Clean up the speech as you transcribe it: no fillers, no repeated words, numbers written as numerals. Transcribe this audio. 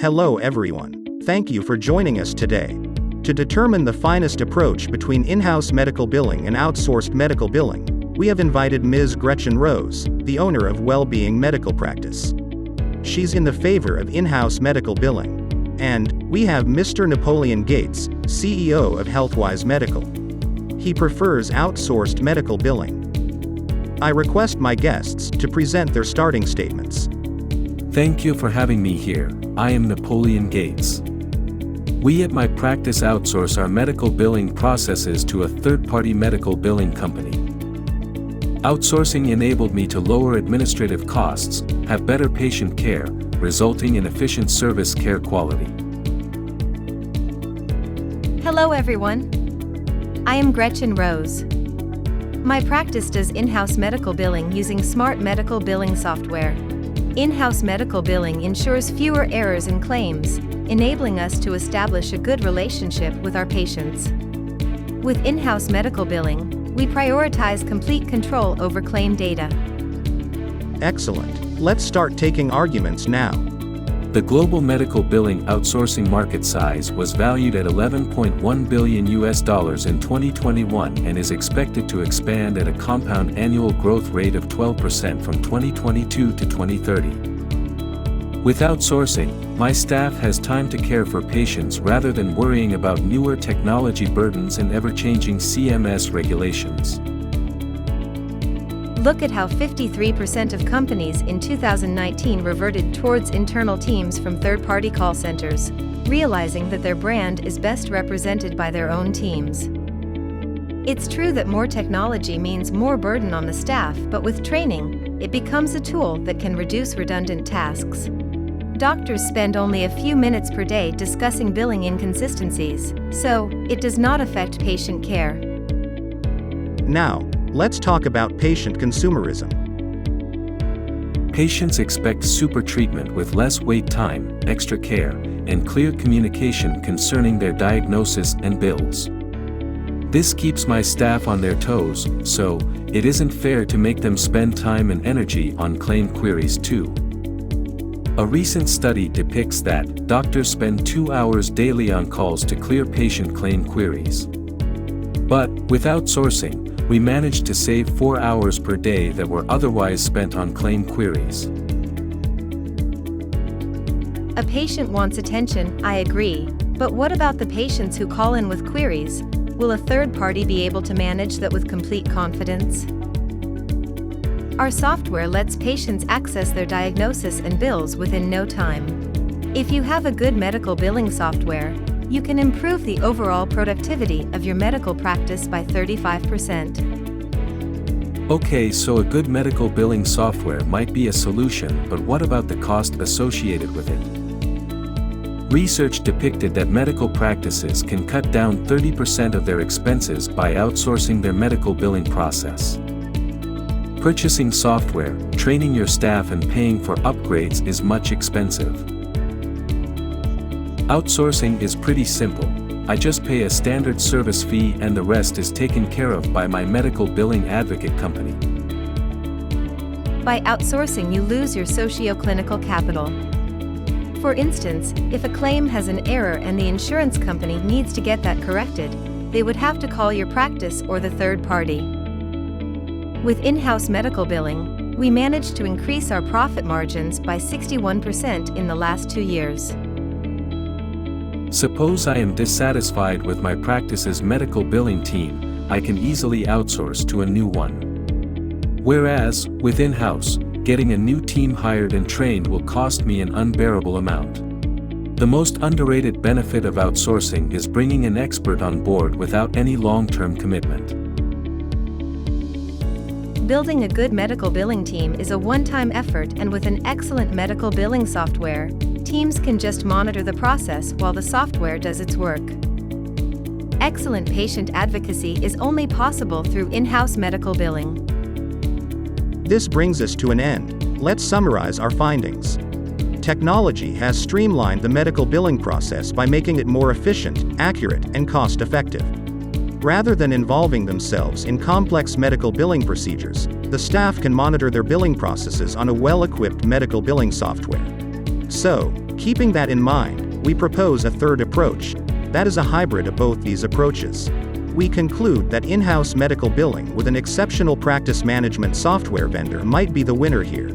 Hello everyone. Thank you for joining us today. To determine the finest approach between in-house medical billing and outsourced medical billing, we have invited Ms. Grechen Rose, the owner of Wellbeing Medical Practice. She's in the favor of in-house medical billing. And we have Mr. Napolean Gates, CEO of Healthwise Medical. He prefers outsourced medical billing. I request my guests to present their starting statements. Thank you for having me here. I am Napolean Gates. We at my practice outsource our medical billing processes to a third-party medical billing company. Outsourcing enabled me to lower administrative costs, have better patient care, resulting in efficient service care quality. Hello everyone. I am Grechen Rose. My practice does in-house medical billing using smart medical billing software. In-house medical billing ensures fewer errors in claims, enabling us to establish a good relationship with our patients. With in-house medical billing, we prioritize complete control over claim data. Excellent. Let's start taking arguments now. The global medical billing outsourcing market size was valued at $11.1 billion in 2021 and is expected to expand at a compound annual growth rate of 12% from 2022 to 2030. With outsourcing, my staff has time to care for patients rather than worrying about newer technology burdens and ever-changing CMS regulations. Look at how 53% of companies in 2019 reverted towards internal teams from third-party call centers, realizing that their brand is best represented by their own teams. It's true that more technology means more burden on the staff, but with training, it becomes a tool that can reduce redundant tasks. Doctors spend only a few minutes per day discussing billing inconsistencies, so it does not affect patient care. Now, let's talk about patient consumerism. Patients expect super treatment with less wait time, extra care, and clear communication concerning their diagnosis and bills. This keeps my staff on their toes, so it isn't fair to make them spend time and energy on claim queries too. A recent study depicts that doctors spend 2 hours daily on calls to clear patient claim queries. But, with outsourcing, we managed to save 4 hours per day that were otherwise spent on claim queries. A patient wants attention, I agree, but what about the patients who call in with queries? Will a third party be able to manage that with complete confidence? Our software lets patients access their diagnosis and bills within no time. If you have a good medical billing software, you can improve the overall productivity of your medical practice by 35%. Okay, so a good medical billing software might be a solution, but what about the cost associated with it? Research depicted that medical practices can cut down 30% of their expenses by outsourcing their medical billing process. Purchasing software, training your staff and paying for upgrades is much expensive. Outsourcing is pretty simple. I just pay a standard service fee and the rest is taken care of by my medical billing advocate company. By outsourcing, you lose your socio-clinical capital. For instance, if a claim has an error and the insurance company needs to get that corrected, they would have to call your practice or the third party. With in-house medical billing, we managed to increase our profit margins by 61% in the last 2 years. Suppose I am dissatisfied with my practice's medical billing team, I can easily outsource to a new one. Whereas, with in-house, getting a new team hired and trained will cost me an unbearable amount. The most underrated benefit of outsourcing is bringing an expert on board without any long-term commitment. Building a good medical billing team is a one-time effort, and with an excellent medical billing software, teams can just monitor the process while the software does its work. Excellent patient advocacy is only possible through in-house medical billing. This brings us to an end. Let's summarize our findings. Technology has streamlined the medical billing process by making it more efficient, accurate, and cost-effective. Rather than involving themselves in complex medical billing procedures, the staff can monitor their billing processes on a well-equipped medical billing software. So, Keeping that in mind, we propose a third approach, that is a hybrid of both these approaches. We conclude that in-house medical billing with an exceptional practice management software vendor might be the winner here.